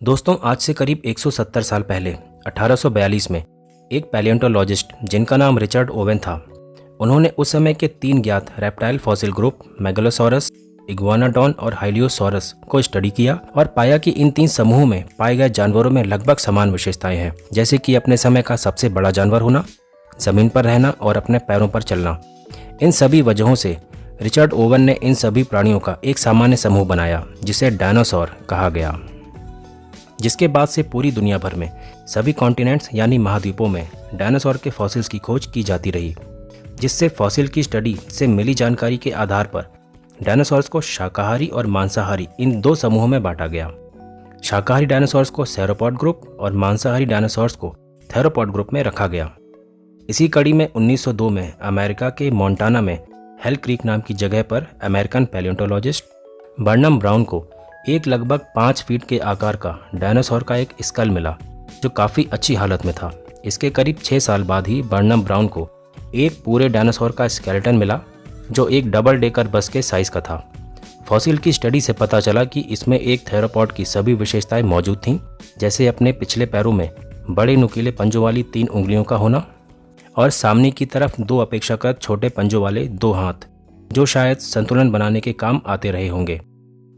दोस्तों, आज से करीब 170 साल पहले 1842 में एक पैलियोंटोलॉजिस्ट जिनका नाम रिचर्ड ओवेन था, उन्होंने उस समय के 3 ज्ञात रेप्टाइल फॉसिल ग्रुप मेगालोसॉरस, इग्वानाडॉन और हाइलियोसॉरस को स्टडी किया और पाया कि इन 3 समूहों में पाए गए जानवरों में लगभग समान विशेषताएं हैं, जैसे कि अपने समय का सबसे बड़ा जानवर होना, जमीन पर रहना और अपने पैरों पर चलना। इन सभी वजहों से रिचर्ड ओवेन ने इन सभी प्राणियों का एक सामान्य समूह बनाया जिसे डायनासोर कहा गया, जिसके बाद से पूरी दुनिया भर में सभी कॉन्टिनेंट्स यानी महाद्वीपों में डायनासोर के फॉसिल्स की खोज की जाती रही, जिससे फॉसिल की स्टडी से मिली जानकारी के आधार पर डायनासोर्स को शाकाहारी और मांसाहारी इन 2 समूहों में बांटा गया। शाकाहारी डायनासोर्स को सेरोपॉड ग्रुप और मांसाहारी डायनासोर्स को थेरोपॉड ग्रुप में रखा गया। इसी कड़ी में 1902 में अमेरिका के मोंटाना में हेल क्रीक नाम की जगह पर अमेरिकन पैलियोंटोलॉजिस्ट बर्नम ब्राउन को एक लगभग 5 फीट के आकार का डायनासोर का एक स्कल मिला, जो काफ़ी अच्छी हालत में था। इसके करीब 6 साल बाद ही बर्नम ब्राउन को एक पूरे डायनासोर का स्केलेटन मिला, जो एक डबल डेकर बस के साइज का था। फॉसिल की स्टडी से पता चला कि इसमें एक थेरोपॉड की सभी विशेषताएं मौजूद थीं, जैसे अपने पिछले पैरों में बड़े नुकीले पंजों वाली 3 उंगलियों का होना और सामने की तरफ 2 अपेक्षाकृत छोटे पंजों वाले 2 हाथ, जो शायद संतुलन बनाने के काम आते रहे होंगे।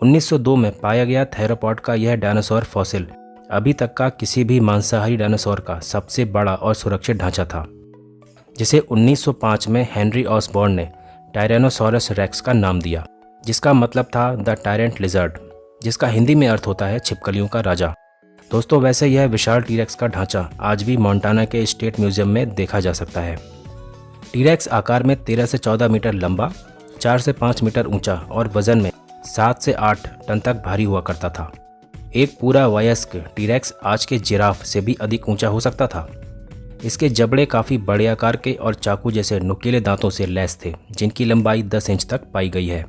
1902 में पाया गया थेरोपॉड का यह डायनासोर फॉसिल अभी तक का किसी भी मांसाहारी डायनासोर का सबसे बड़ा और सुरक्षित ढांचा था, जिसे 1905 में हेनरी ऑसबॉर्न ने टायरेनोसोरस रेक्स का नाम दिया, जिसका मतलब था द टायरेंट लिजर्ड, जिसका हिंदी में अर्थ होता है छिपकलियों का राजा। दोस्तों, वैसे यह विशाल टीरेक्स का ढांचा आज भी मोंटाना के स्टेट म्यूजियम में देखा जा सकता है। टीरेक्स आकार में 13 से 14 मीटर लंबा, 4 से 5 मीटर ऊंचा और वजन में 7 से 8 टन तक भारी हुआ करता था। एक पूरा वयस्क टीरेक्स आज के जिराफ से भी अधिक ऊंचा हो सकता था। इसके जबड़े काफ़ी बड़े आकार के और चाकू जैसे नुकीले दांतों से लैस थे, जिनकी लंबाई 10 इंच तक पाई गई है।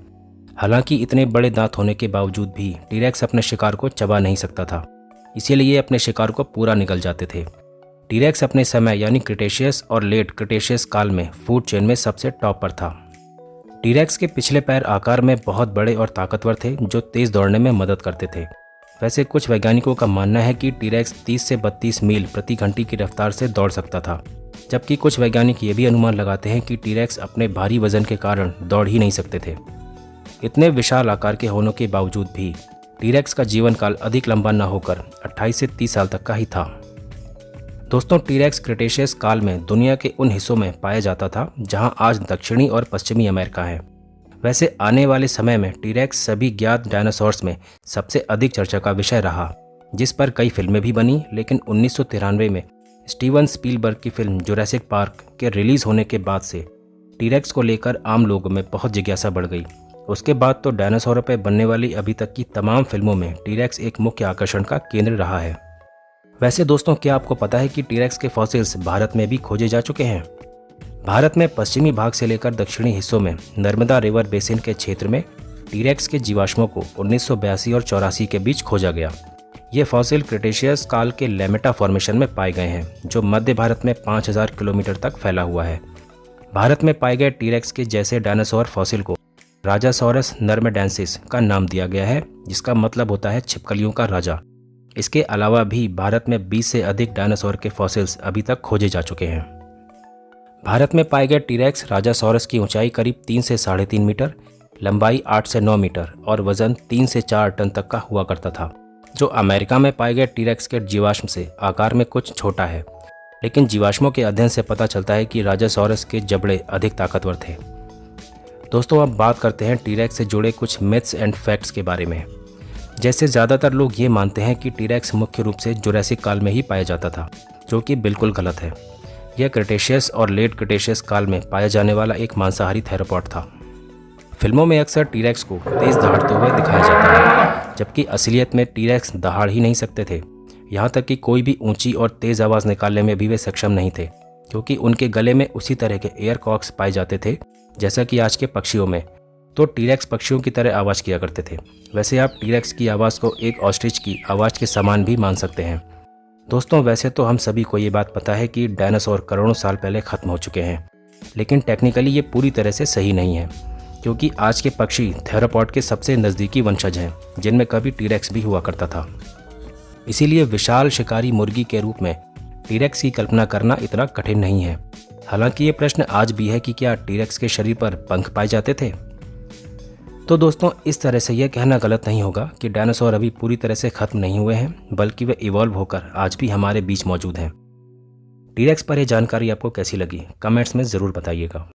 हालांकि इतने बड़े दांत होने के बावजूद भी टीरेक्स अपने शिकार को चबा नहीं सकता था, इसीलिए ये अपने शिकार को पूरा निगल जाते थे। टीरेक्स अपने समय यानी क्रिटेशियस और लेट क्रिटेशियस काल में फूड चेन में सबसे टॉप पर था। टीरेक्स के पिछले पैर आकार में बहुत बड़े और ताकतवर थे, जो तेज दौड़ने में मदद करते थे। वैसे कुछ वैज्ञानिकों का मानना है कि टीरेक्स 30 से 32 मील प्रति घंटे की रफ्तार से दौड़ सकता था, जबकि कुछ वैज्ञानिक ये भी अनुमान लगाते हैं कि टीरेक्स अपने भारी वजन के कारण दौड़ ही नहीं सकते थे। इतने विशाल आकार के होने के बावजूद भी टीरेक्स का जीवन काल अधिक लंबा न होकर 28 से 30 साल तक का ही था। दोस्तों, टीरेक्स क्रिटेशियस काल में दुनिया के उन हिस्सों में पाया जाता था जहां आज दक्षिणी और पश्चिमी अमेरिका है। वैसे आने वाले समय में टीरेक्स सभी ज्ञात डायनासोर्स में सबसे अधिक चर्चा का विषय रहा, जिस पर कई फिल्में भी बनी। लेकिन 1993 में स्टीवन स्पीलबर्ग की फिल्म जुरासिक पार्क के रिलीज होने के बाद से टीरेक्स को लेकर आम लोगों में बहुत जिज्ञासा बढ़ गई। उसके बाद तो डायनासोरों पर बनने वाली अभी तक की तमाम फिल्मों में टीरेक्स एक मुख्य आकर्षण का केंद्र रहा है। वैसे दोस्तों, क्या आपको पता है कि टीरेक्स के फॉसिल्स भारत में भी खोजे जा चुके हैं? भारत में पश्चिमी भाग से लेकर दक्षिणी हिस्सों में नर्मदा रिवर बेसिन के क्षेत्र में टीरेक्स के जीवाश्मों को 1982 और 84 के बीच खोजा गया। ये फॉसिल क्रिटेशियस काल के लेमेटा फॉर्मेशन में पाए गए हैं, जो मध्य भारत में 5000 किलोमीटर तक फैला हुआ है। भारत में पाए गए टीरेक्स के जैसे डायनासोर फॉसिल को राजासोरस नर्मेडेंसिस का नाम दिया गया है, जिसका मतलब होता है छिपकलियों का राजा। इसके अलावा भी भारत में 20 से अधिक डायनासोर के फॉसिल्स अभी तक खोजे जा चुके हैं। भारत में पाए गए टीरेक्स राजासोरस की ऊंचाई करीब 3 से 3.5 मीटर, लंबाई 8 से 9 मीटर और वजन 3 से 4 टन तक का हुआ करता था, जो अमेरिका में पाए गए टीरेक्स के जीवाश्म से आकार में कुछ छोटा है। लेकिन जीवाश्मों के अध्ययन से पता चलता है कि राजासोरस के जबड़े अधिक ताकतवर थे। दोस्तों, अब बात करते हैं टीरेक्स से जुड़े कुछ मिथ्स एंड फैक्ट्स के बारे में। जैसे ज़्यादातर लोग ये मानते हैं कि टीरेक्स मुख्य रूप से जुरासिक काल में ही पाया जाता था, जो कि बिल्कुल गलत है। यह क्रिटेशियस और लेट क्रिटेशियस काल में पाया जाने वाला एक मांसाहारी थेरोपॉड था। फिल्मों में अक्सर टीरेक्स को तेज दहाड़ते हुए दिखाया जाता है, जबकि असलियत में टीरेक्स दहाड़ ही नहीं सकते थे। यहाँ तक कि कोई भी ऊंची और तेज़ आवाज़ निकालने में भी वे सक्षम नहीं थे, क्योंकि उनके गले में उसी तरह के एयर कॉक्स पाए जाते थे जैसा कि आज के पक्षियों में। तो टीरेक्स पक्षियों की तरह आवाज़ किया करते थे। वैसे आप टीरेक्स की आवाज़ को एक ऑस्ट्रिच की आवाज़ के समान भी मान सकते हैं। दोस्तों, वैसे तो हम सभी को ये बात पता है कि डायनासोर करोड़ों साल पहले ख़त्म हो चुके हैं, लेकिन टेक्निकली ये पूरी तरह से सही नहीं है, क्योंकि आज के पक्षी थेरोपॉड के सबसे नज़दीकी वंशज हैं, जिनमें कभी टीरेक्स भी हुआ करता था। इसीलिए विशाल शिकारी मुर्गी के रूप में टीरेक्स की कल्पना करना इतना कठिन नहीं है। हालांकि ये प्रश्न आज भी है कि क्या टीरेक्स के शरीर पर पंख पाए जाते थे। तो दोस्तों, इस तरह से यह कहना गलत नहीं होगा कि डायनासोर अभी पूरी तरह से खत्म नहीं हुए हैं, बल्कि वे इवॉल्व होकर आज भी हमारे बीच मौजूद हैं। टीरेक्स पर यह जानकारी आपको कैसी लगी, कमेंट्स में ज़रूर बताइएगा।